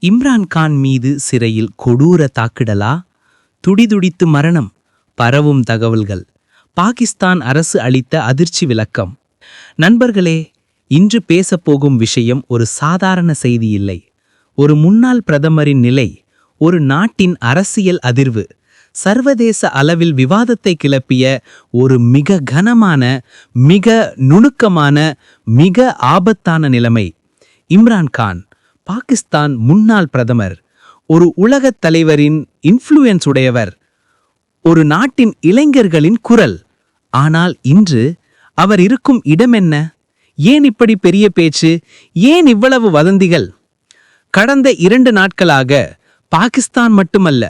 இம்ரான் கான் மீது சிறையில் கொடூர தாக்குதலா? துடிதுடித்து மரணம், பரவும் தகவல்கள். பாகிஸ்தான் அரசு அளித்த அதிர்ச்சி விளக்கம். நண்பர்களே, இன்று பேசப்போகும் விஷயம் ஒரு சாதாரண செய்தி இல்லை. ஒரு முன்னாள் பிரதமரின் நிலை, ஒரு நாட்டின் அரசியல் அதிர்வு, சர்வதேச அளவில் விவாதத்தை கிளப்பிய ஒரு மிக கனமான, மிக நுணுக்கமான, மிக ஆபத்தான நிலைமை. இம்ரான் கான், பாகிஸ்தான் முன்னாள் பிரதமர், ஒரு உலகத் தலைவரின் இன்ஃப்ளூயன்ஸ் உடையவர், ஒரு நாட்டின் இளைஞர்களின் குரல். ஆனால் இன்று அவர் இருக்கும் இடம் என்ன? ஏன் இப்படி பெரிய பேச்சு? ஏன் இவ்வளவு வதந்திகள்? கடந்த 2 நாட்களாக பாகிஸ்தான் மட்டுமல்ல,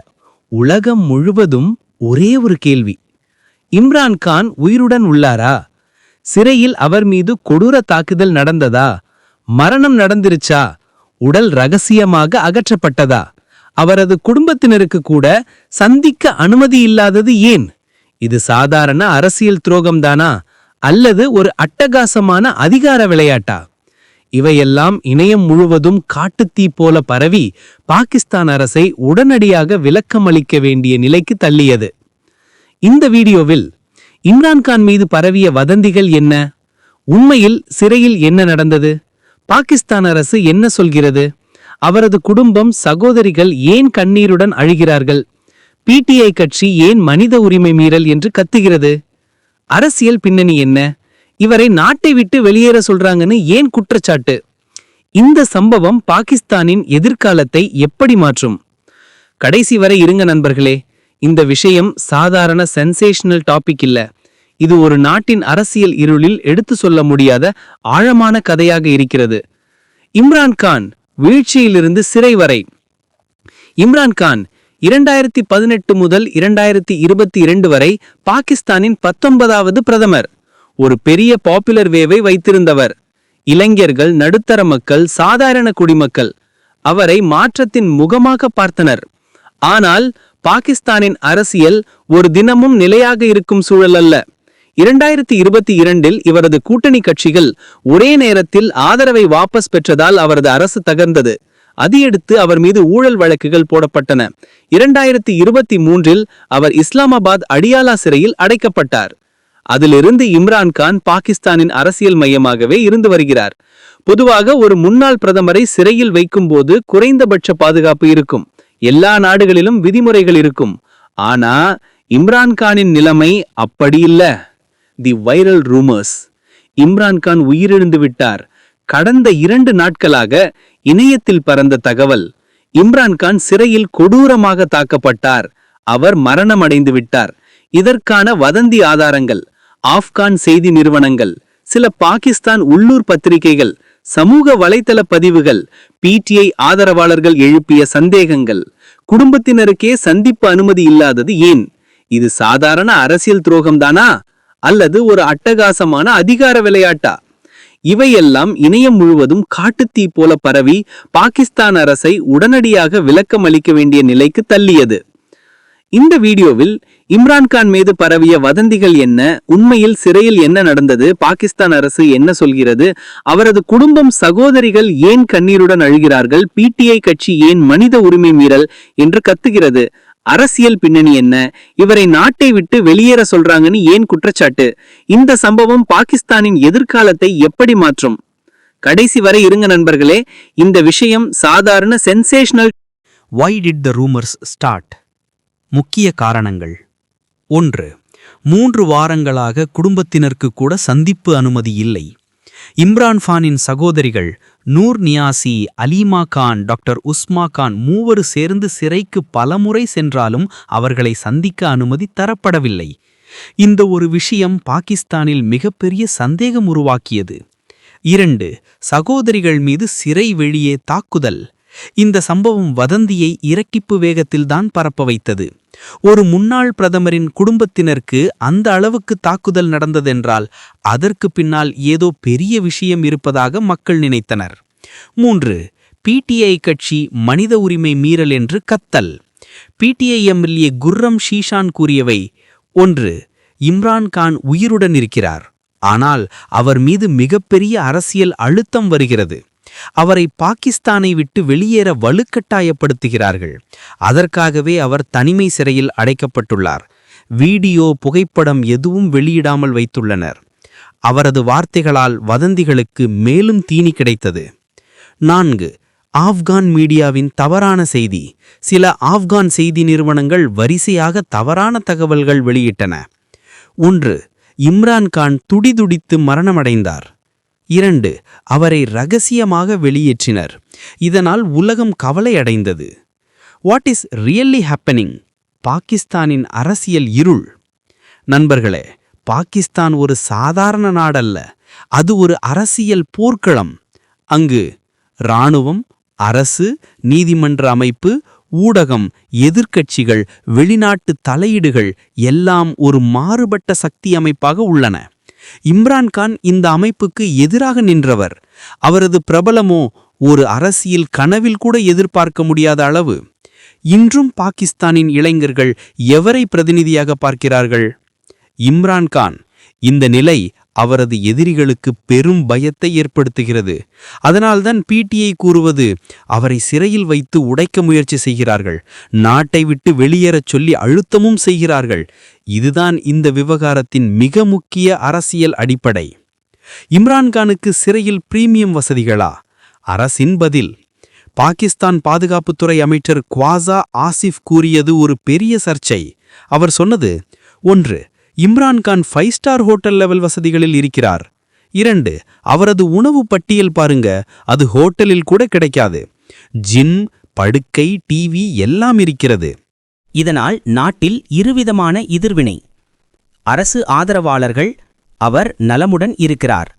உலகம் முழுவதும் ஒரே ஒரு கேள்வி: இம்ரான் கான் உயிருடன் உள்ளாரா? சிறையில் அவர் மீது கொடூர தாக்குதல் நடந்ததா? மரணம் நடந்திருச்சா? உடல் ரகசியமாக அகற்றப்பட்டதா? அவரது குடும்பத்தினருக்கு கூட சந்திக்க அனுமதி இல்லாதது ஏன்? இது சாதாரண அரசியல் துரோகம்தானா, அல்லது ஒரு அட்டகாசமான அதிகார விளையாட்டா? இவையெல்லாம் இணையம் முழுவதும் காட்டுத்தீ போல பரவி பாகிஸ்தான் அரசை உடனடியாக விளக்கமளிக்க வேண்டிய நிலைக்கு தள்ளியது. இந்த வீடியோவில் இம்ரான் கான் மீது பரவிய வதந்திகள் என்ன? உண்மையில் சிறையில் என்ன நடந்தது? பாகிஸ்தான் அரசு என்ன சொல்கிறது? அவரது குடும்பம், சகோதரிகள் ஏன் கண்ணீருடன் அழுகிறார்கள்? பிடிஐ கட்சி ஏன் மனித உரிமை மீறல் என்று கத்துகிறது? அரசியல் பின்னணி என்ன? இவரை நாட்டை விட்டு வெளியேற சொல்றாங்கன்னு ஏன் குற்றச்சாட்டு? இந்த சம்பவம் பாகிஸ்தானின் எதிர்காலத்தை எப்படி மாற்றும்? கடைசி வரை இருங்க நண்பர்களே. இந்த விஷயம் சாதாரண சென்சேஷனல் டாபிக் இல்ல. இது ஒரு நாட்டின் அரசியல் இருளில் எடுத்து சொல்ல முடியாத ஆழமான கதையாக இருக்கிறது. இம்ரான் கான் வீழ்ச்சியிலிருந்து சிறை வரை. இம்ரான் கான் 2018 முதல் 2022 வரை பாகிஸ்தானின் 19வது பிரதமர். ஒரு பெரிய பாப்புலர் வேவை வைத்திருந்தவர். இளைஞர்கள், நடுத்தர மக்கள், சாதாரண குடிமக்கள் அவரை மாற்றத்தின் முகமாக பார்த்தனர். ஆனால் பாகிஸ்தானின் அரசியல் ஒரு தினமும் நிலையாக இருக்கும் சூழல் அல்ல. 2022இல் இவரது கூட்டணி கட்சிகள் ஒரே நேரத்தில் ஆதரவை வாபஸ் பெற்றதால் அவரது அரசு தகர்ந்தது. அதையடுத்து அவர் மீது ஊழல் வழக்குகள் போடப்பட்டன. 2023இல் அவர் இஸ்லாமாபாத் அடியாலா சிறையில் அடைக்கப்பட்டார். அதிலிருந்து இம்ரான் கான் பாகிஸ்தானின் அரசியல் மையமாகவே இருந்து வருகிறார். பொதுவாக ஒரு முன்னாள் பிரதமரை சிறையில் வைக்கும்போது குறைந்தபட்ச பாதுகாப்பு இருக்கும். எல்லா நாடுகளிலும் விதிமுறைகள் இருக்கும். ஆனா இம்ரான் கானின் நிலைமை அப்படி இல்ல. தி வைரல் ரூமர்ஸ். இம்ரான் கான் உயிரிழந்து விட்டார். கடந்த 2 நாட்களாக இணையத்தில் பறந்த தகவல்: இம்ரான் கான் சிறையில் கொடூரமாக தாக்கப்பட்டார், அவர் மரணமடைந்து விட்டார். இதற்கான வதந்தி ஆதாரங்கள் ஆப்கான் செய்தி நிறுவனங்கள், சில பாகிஸ்தான் உள்ளூர் பத்திரிகைகள், சமூக வலைத்தள பதிவுகள், பிடிஐ ஆதரவாளர்கள் எழுப்பிய சந்தேகங்கள். குடும்பத்தினருக்கே சந்திப்பு அனுமதி இல்லாதது ஏன்? இது சாதாரண அரசியல் துரோகம்தானா, அல்லது ஒரு அட்டகாசமான அதிகார விளையாட்டா? இவையெல்லாம் இணையம் முழுவதும் காட்டுத்தீ போல பரவி பாகிஸ்தான் அரசை உடனடியாக விளக்கம் அளிக்க வேண்டிய நிலைக்கு தள்ளியது. இந்த வீடியோவில் இம்ரான் கான் மீது பரவிய வதந்திகள் என்ன, உண்மையில் சிறையில் என்ன நடந்தது, பாகிஸ்தான் அரசு என்ன சொல்கிறது, அவரது குடும்பம், சகோதரிகள் ஏன் கண்ணீருடன் அழுகிறார்கள், பிடிஐ கட்சி ஏன் மனித உரிமை மீறல் என்று கத்துகிறது, அரசியல் பின்னணி என்ன, இவரை நாட்டை விட்டு வெளியேற சொல்றாங்கன்னு ஏன் குற்றச்சாட்டு, இந்த சம்பவம் பாகிஸ்தானின் எதிர்காலத்தை எப்படி மாற்றும்? கடைசி வரை இருங்க நண்பர்களே. இந்த விஷயம் சாதாரண sensational. Why did the rumors start? முக்கிய காரணங்கள். 1. 3 வாரங்களாக குடும்பத்தினருக்கு கூட சந்திப்பு அனுமதி இல்லை. இம்ரான் கானின் சகோதரிகள் நூர் நியாசி, அலீமா கான், டாக்டர் உஸ்மா கான் மூவரு சேர்ந்து சிறைக்கு பலமுறை சென்றாலும் அவர்களை சந்திக்க அனுமதி தரப்படவில்லை. இந்த ஒரு விஷயம் பாகிஸ்தானில் மிகப்பெரிய சந்தேகம் உருவாக்கியது. 2. சகோதரிகள் மீது சிறை வெளியே தாக்குதல். இந்த சம்பவம் வதந்தியை இரட்டிப்பு வேகத்தில்தான் பரப்ப வைத்தது. ஒரு முன்னாள் பிரதமரின் குடும்பத்தினருக்கு அந்த அளவுக்கு தாக்குதல் நடந்ததென்றால் அதற்கு பின்னால் ஏதோ பெரிய விஷயம் இருப்பதாக மக்கள் நினைத்தனர். 3. பிடிஐ கட்சி மனித உரிமை மீறல் என்று கத்தல். பிடிஐ எம்எல்ஏ குர்ரம் ஷீஷான் கூறியவை: 1. இம்ரான் கான் உயிருடன் இருக்கிறார், ஆனால் அவர் மீது மிகப்பெரிய அரசியல் அழுத்தம் வருகிறது. அவரை பாகிஸ்தானை விட்டு வெளியேற வலுக்கட்டாயப்படுத்துகிறார்கள். அதற்காகவே அவர் தனிமை சிறையில் அடைக்கப்பட்டுள்ளார். வீடியோ புகைப்படம் எதுவும் வெளியிடாமல் வைத்துள்ளனர். அவரது வார்த்தைகளால் வதந்திகளுக்கு மேலும் தீனி கிடைத்தது. 4. ஆப்கான் மீடியாவின் தவறான செய்தி. சில ஆப்கான் செய்தி நிறுவனங்கள் வரிசையாக தவறான தகவல்கள் வெளியிட்டன. 1. இம்ரான்கான் துடிதுடித்து மரணமடைந்தார். 2. அவரை இரகசியமாக வெளியேற்றினர். இதனால் உலகம் கவலையடைந்தது. What is really happening? பாகிஸ்தானின் அரசியல் இருள். நண்பர்களே, பாகிஸ்தான் ஒரு சாதாரண நாடல்ல, அது ஒரு அரசியல் போர்க்களம். அங்கு இராணுவம், அரசு, நீதிமன்ற அமைப்பு, ஊடகம், எதிர்க்கட்சிகள், வெளிநாட்டு தலையீடுகள் எல்லாம் ஒரு மாறுபட்ட சக்தி அமைப்பாக உள்ளன. இம்ரான்கான் இந்த அமைப்புக்கு எதிராக நின்றவர். அவரது பிரபலமோ ஒரு அரசியல் கனவில் கூட எதிர்பார்க்க முடியாத அளவு. இன்றும் பாகிஸ்தானின் இளைஞர்கள் எவரை பிரதிநிதியாக பார்க்கிறார்கள்? இம்ரான்கான். இந்த நிலை அவரது எதிரிகளுக்கு பெரும் பயத்தை ஏற்படுத்துகிறது. அதனால்தான் பிடிஐ கூறுவது, அவரை சிறையில் வைத்து உடைக்க முயற்சி செய்கிறார்கள், நாட்டை விட்டு வெளியேறச் சொல்லி அழுத்தமும் செய்கிறார்கள். இதுதான் இந்த விவகாரத்தின் மிக முக்கிய அரசியல் அடிப்படை. இம்ரான்கானுக்கு சிறையில் பிரீமியம் வசதிகளா? அரசின் பதில். பாகிஸ்தான் பாதுகாப்புத்துறை அமைச்சர் க்வாசா ஆசிஃப் கூறியது ஒரு பெரிய சர்ச்சை. அவர் சொன்னது, 1. இம்ரான்கான் 5 ஸ்டார் ஹோட்டல் லெவல் வசதிகளில் இருக்கிறார். 2. அவரது உணவு பட்டியல் பாருங்க, அது ஹோட்டலில் கூட கிடைக்காது. ஜிம், படுக்கை, டிவி எல்லாம் இருக்கிறது. இதனால் நாட்டில் இருவிதமான எதிர்வினை. அரசு ஆதரவாளர்கள், அவர் நலமுடன் இருக்கிறார்.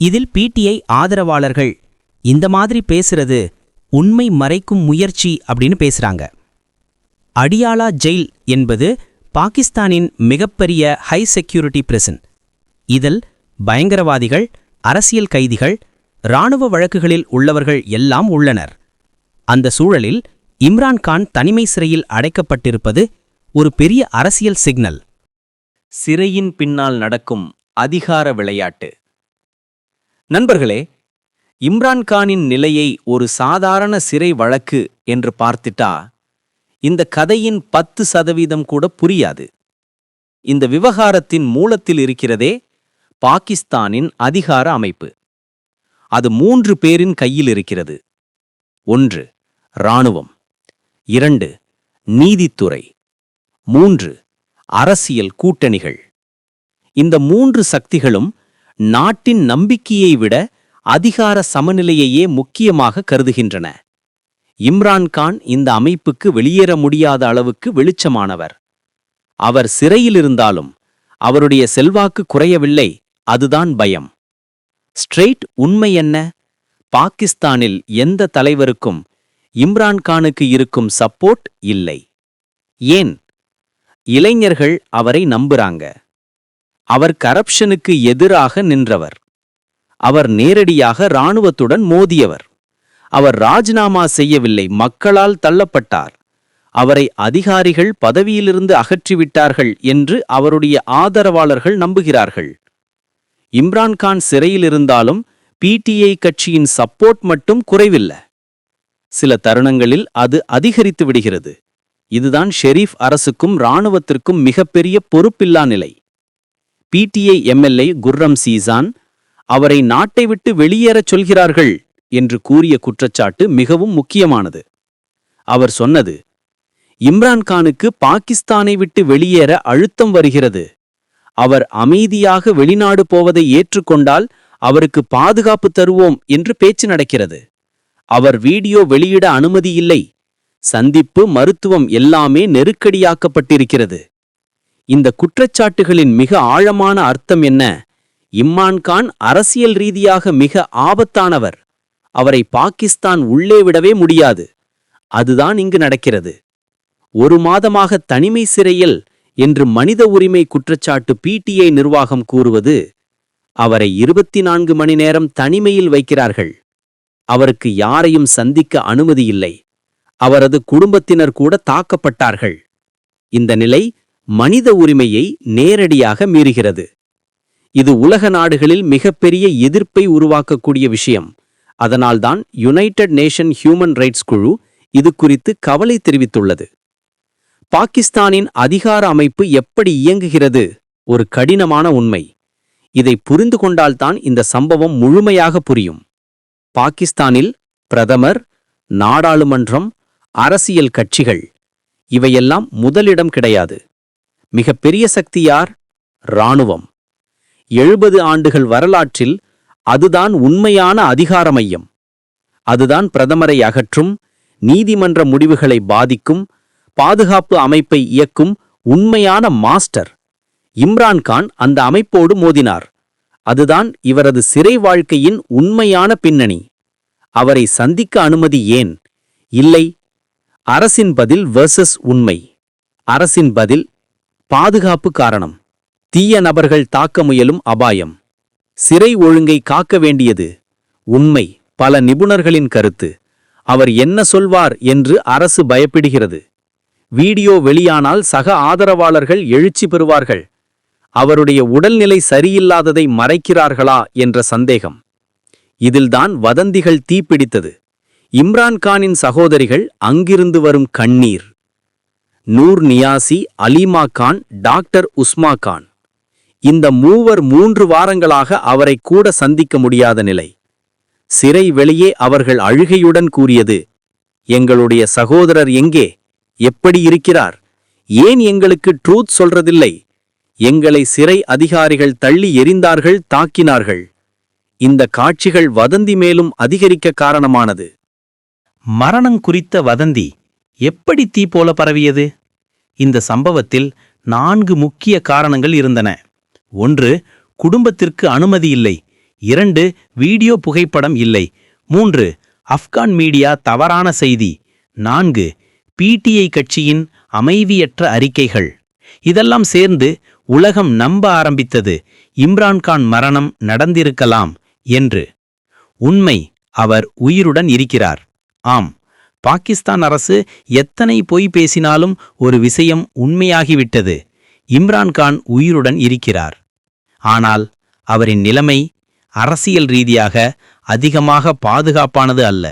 இதில் பிடிஐ ஆதரவாளர்கள், இந்த மாதிரி பேசுறது உண்மை மறைக்கும் முயற்சி அப்படின்னு பேசுறாங்க. அடியாலா ஜெயில் என்பது பாகிஸ்தானின் மிகப்பெரிய ஹை செக்யூரிட்டி பிரிசன். இதில் பயங்கரவாதிகள், அரசியல் கைதிகள், இராணுவ வழக்குகளில் உள்ளவர்கள் எல்லாம் உள்ளனர். அந்த சூழலில் இம்ரான்கான் தனிமை சிறையில் அடைக்கப்பட்டிருப்பது ஒரு பெரிய அரசியல் சிக்னல். சிறையின் பின்னால் நடக்கும் அதிகார விளையாட்டு. நண்பர்களே, இம்ரான்கானின் நிலையை ஒரு சாதாரண சிறை வழக்கு என்று பார்த்துட்டா இந்த கதையின் 10% கூட புரியாது. இந்த விவகாரத்தின் மூலத்தில் இருக்கிறதே பாகிஸ்தானின் அதிகார அமைப்பு. அது 3 பேரின் கையில் இருக்கிறது. 1. இராணுவம், 2. நீதித்துறை, 3. அரசியல் கூட்டணிகள். இந்த 3 சக்திகளும் நாட்டின் நம்பிக்கையை விட அதிகார சமநிலையையே முக்கியமாக கருதுகின்றன. இம்ரான்கான் இந்த அமைப்புக்கு வெளியேற முடியாத அளவுக்கு வெளிச்சமானவர். அவர் சிறையில் இருந்தாலும் அவருடைய செல்வாக்கு குறையவில்லை. அதுதான் பயம். ஸ்ட்ரெயிட் உண்மை என்ன? பாகிஸ்தானில் எந்த தலைவருக்கும் இம்ரான்கானுக்கு இருக்கும் சப்போர்ட் இல்லை. ஏன்? இளைஞர்கள் அவரை நம்புறாங்க. அவர் கரப்ஷனுக்கு எதிராக நின்றவர். அவர் நேரடியாக இராணுவத்துடன் மோதியவர். அவர் ராஜினாமா செய்யவில்லை, மக்களால் தள்ளப்பட்டார். அவரை அதிகாரிகள் பதவியிலிருந்து அகற்றிவிட்டார்கள் என்று அவருடைய ஆதரவாளர்கள் நம்புகிறார்கள். இம்ரான்கான் சிறையில் இருந்தாலும் பிடிஐ கட்சியின் சப்போர்ட் மட்டும் குறைவில்லை. சில தருணங்களில் அது அதிகரித்து விடுகிறது. இதுதான் ஷெரீப் அரசுக்கும் இராணுவத்திற்கும் மிகப்பெரிய பொறுப்பில்லா நிலை. பிடிஐ எம்எல்ஏ குர்ரம் சீசான் அவரை நாட்டை விட்டு வெளியேறச் சொல்கிறார்கள் என்று கூறிய குற்றச்சாட்டு மிகவும் முக்கியமானது. அவர் சொன்னது, இம்ரான்கானுக்கு பாகிஸ்தானை விட்டு வெளியேற அழுத்தம் வருகிறது. அவர் அமைதியாக வெளிநாடு போவதை ஏற்றுக்கொண்டால் அவருக்கு பாதுகாப்பு தருவோம் என்று பேச்சு நடக்கிறது. அவர் வீடியோ வெளியிட அனுமதி இல்லை. சந்திப்பு, மருத்துவம் எல்லாமே நெருக்கடியாக்கப்பட்டிருக்கிறது. இந்த குற்றச்சாட்டுகளின் மிக ஆழமான அர்த்தம் என்ன? இம்ரான்கான் அரசியல் ரீதியாக மிக ஆபத்தானவர். அவரை பாகிஸ்தான் உள்ளே விடவே முடியாது. அதுதான் இங்கு நடக்கிறது. 1 மாதமாக தனிமை சிறையில் என்று மனித உரிமை குற்றச்சாட்டு பிடிஐ நிர்வாகம் கூறுவது, அவரை 24 மணி நேரம் தனிமையில் வைக்கிறார்கள். அவருக்கு யாரையும் சந்திக்க அனுமதி இல்லை. அவரது குடும்பத்தினர் கூட தாக்கப்பட்டார்கள். இந்த நிலை மனித உரிமையை நேரடியாக மீறுகிறது. இது உலக நாடுகளில் மிகப்பெரிய எதிர்ப்பை உருவாக்கக்கூடிய விஷயம். அதனால்தான் யுனைடெட் நேஷன் ஹியூமன் ரைட்ஸ் குழு இது குறித்து கவலை தெரிவித்துள்ளது. பாகிஸ்தானின் அதிகார அமைப்பு எப்படி இயங்குகிறது ஒரு கடினமான உண்மை. இதை புரிந்து கொண்டால்தான் இந்த சம்பவம் முழுமையாக புரியும். பாகிஸ்தானில் பிரதமர், நாடாளுமன்றம், அரசியல் கட்சிகள் இவையெல்லாம் முதலிடம் கிடையாது. மிகப்பெரிய சக்தி யார்? இராணுவம். 70 ஆண்டுகள் வரலாற்றில் அதுதான் உண்மையான அதிகார மையம். அதுதான் பிரதமரை அகற்றும், நீதிமன்ற முடிவுகளை பாதிக்கும், பாதுகாப்பு அமைப்பை இயக்கும் உண்மையான மாஸ்டர். இம்ரான்கான் அந்த அமைப்போடு மோதினார். அதுதான் இவரது சிறை வாழ்க்கையின் உண்மையான பின்னணி. அவரை சந்திக்க அனுமதி ஏன் இல்லை? அரசின் பதில் வெர்சஸ் உண்மை. அரசின் பதில் பாதுகாப்பு காரணம். தீய நபர்கள் தாக்க முயலும் அபாயம். சிறை ஒழுங்கை காக்க வேண்டியது உண்மை. பல நிபுணர்களின் கருத்து. அவர் என்ன சொல்வார் என்று அரசு பயப்படுகிறது. வீடியோ வெளியானால் சக ஆதரவாளர்கள் எழுச்சி பெறுவார்கள். அவருடைய உடல்நிலை சரியில்லாததை மறைக்கிறார்களா என்ற சந்தேகம். இதில்தான் வதந்திகள் தீப்பிடித்தது. இம்ரான்கானின் சகோதரிகள் அங்கிருந்து வரும் கண்ணீர். நூர் நியாசி, அலீமா கான், டாக்டர் உஸ்மா கான். இந்த மூவர் 3 வாரங்களாக அவரை கூட சந்திக்க முடியாத நிலை. சிறை வெளியே அவர்கள் அழுகையுடன் கூறியது, எங்களுடைய சகோதரர் எங்கே? எப்படி இருக்கிறார்? ஏன் எங்களுக்கு ட்ரூத் சொல்றதில்லை? எங்களை சிறை அதிகாரிகள் தள்ளி எறிந்தார்கள், தாக்கினார்கள். இந்த காட்சிகள் வதந்தி மேலும் அதிகரிக்க காரணமானது. மரணம் குறித்த வதந்தி எப்படி தீ போல பரவியது? இந்த சம்பவத்தில் 4 முக்கிய காரணங்கள் இருந்தன. 1. குடும்பத்திற்கு அனுமதி இல்லை. 2. வீடியோ புகைப்படம் இல்லை. 3. ஆப்கான் மீடியா தவறான செய்தி. 4. பிடிஐ கட்சியின் அமைதியற்ற அறிக்கைகள். இதெல்லாம் சேர்ந்து உலகம் நம்ப ஆரம்பித்தது, இம்ரான்கான் மரணம் நடந்திருக்கலாம் என்று. உண்மை, அவர் உயிருடன் இருக்கிறார். ஆம், பாகிஸ்தான் அரசு எத்தனை பொய் பேசினாலும் ஒரு விஷயம் உண்மையாகிவிட்டது. இம்ரான்கான் உயிருடன் இருக்கிறார். ஆனால் அவரின் நிலைமை அரசியல் ரீதியாக அதிகமாக பாதுகாப்பானது அல்ல.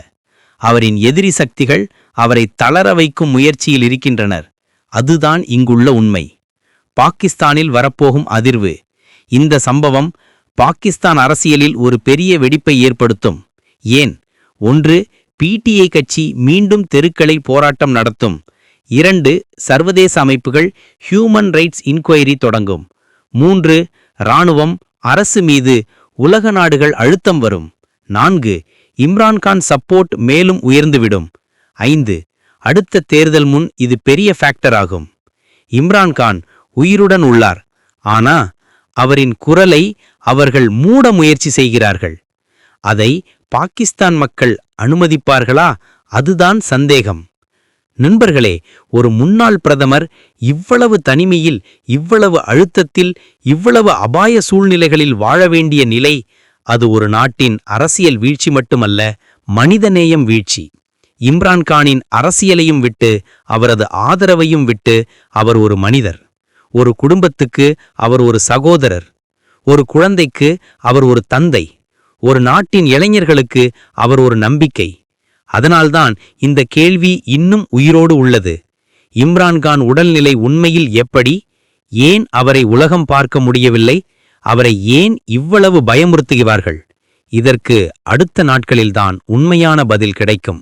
அவரின் எதிரி சக்திகள் அவரை தளர வைக்கும் முயற்சியில் இருக்கின்றனர். அதுதான் இங்குள்ள உண்மை. பாகிஸ்தானில் வரப்போகும் அதிர்வு. இந்த சம்பவம் பாகிஸ்தான் அரசியலில் ஒரு பெரிய வெடிப்பை ஏற்படுத்தும். ஏன்? 1. பிடிஐ கட்சி மீண்டும் தெருக்களை போராட்டம் நடத்தும். 2. சர்வதேச அமைப்புகள் ஹியூமன் ரைட்ஸ் இன்கொயரி தொடங்கும். 3. இராணுவம், அரசு மீது உலக நாடுகள் அழுத்தம் வரும். 4. இம்ரான்கான் சப்போர்ட் மேலும் உயர்ந்துவிடும். 5. அடுத்த தேர்தல் முன் இது பெரிய ஃபேக்டர் ஆகும். இம்ரான்கான் உயிருடன் உள்ளார். ஆனா அவரின் குரலை அவர்கள் மூட முயற்சி செய்கிறார்கள். அதை பாகிஸ்தான் மக்கள் அனுமதிப்பார்களா? அதுதான் சந்தேகம். நண்பர்களே, ஒரு முன்னாள் பிரதமர் இவ்வளவு தனிமையில், இவ்வளவு அழுத்தத்தில், இவ்வளவு அபாய சூழ்நிலைகளில் வாழ வேண்டிய நிலை, அது ஒரு நாட்டின் அரசியல் வீழ்ச்சி மட்டுமல்ல, மனிதநேயம் வீழ்ச்சி. இம்ரான்கானின் அரசியலையும் விட்டு, அவரது ஆதரவையும் விட்டு, அவர் ஒரு மனிதர். ஒரு குடும்பத்துக்கு அவர் ஒரு சகோதரர். ஒரு குழந்தைக்கு அவர் ஒரு தந்தை. ஒரு நாட்டின் இளைஞர்களுக்கு அவர் ஒரு நம்பிக்கை. அதனால்தான் இந்த கேள்வி இன்னும் உயிரோடு உள்ளது. இம்ரான்கான் உடல்நிலை உண்மையில் எப்படி? ஏன் அவரை உலகம் பார்க்க முடியவில்லை? அவரை ஏன் இவ்வளவு பயமுறுத்துகிறார்கள்? இதற்கு அடுத்த நாட்களில்தான் உண்மையான பதில் கிடைக்கும்.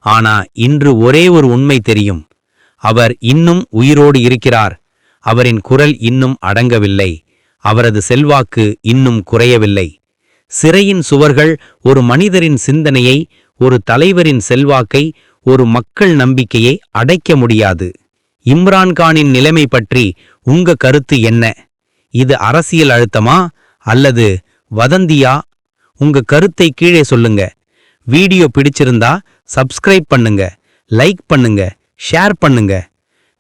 ஆனா இன்று ஒரே ஒரு உண்மை தெரியும். அவர் இன்னும் உயிரோடு இருக்கிறார். அவரின் குரல் இன்னும் அடங்கவில்லை. அவரது செல்வாக்கு இன்னும் குறையவில்லை. சிறையின் சுவர்கள் ஒரு மனிதரின் சிந்தனையை, ஒரு தலைவரின் செல்வாக்கை, ஒரு மக்கள் நம்பிக்கையை அடைக்க முடியாது. இம்ரான்கானின் நிலைமை பற்றி உங்க கருத்து என்ன? இது அரசியல் அழுத்தமா அல்லது வதந்தியா? உங்க கருத்தை கீழே சொல்லுங்க. வீடியோ பிடிச்சிருந்தா சப்ஸ்கிரைப் பண்ணுங்க, லைக் பண்ணுங்க, ஷேர் பண்ணுங்க.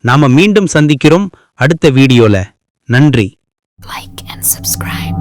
நாம மீண்டும் சந்திக்கிறோம் அடுத்த வீடியோல. நன்றி. Like and subscribe.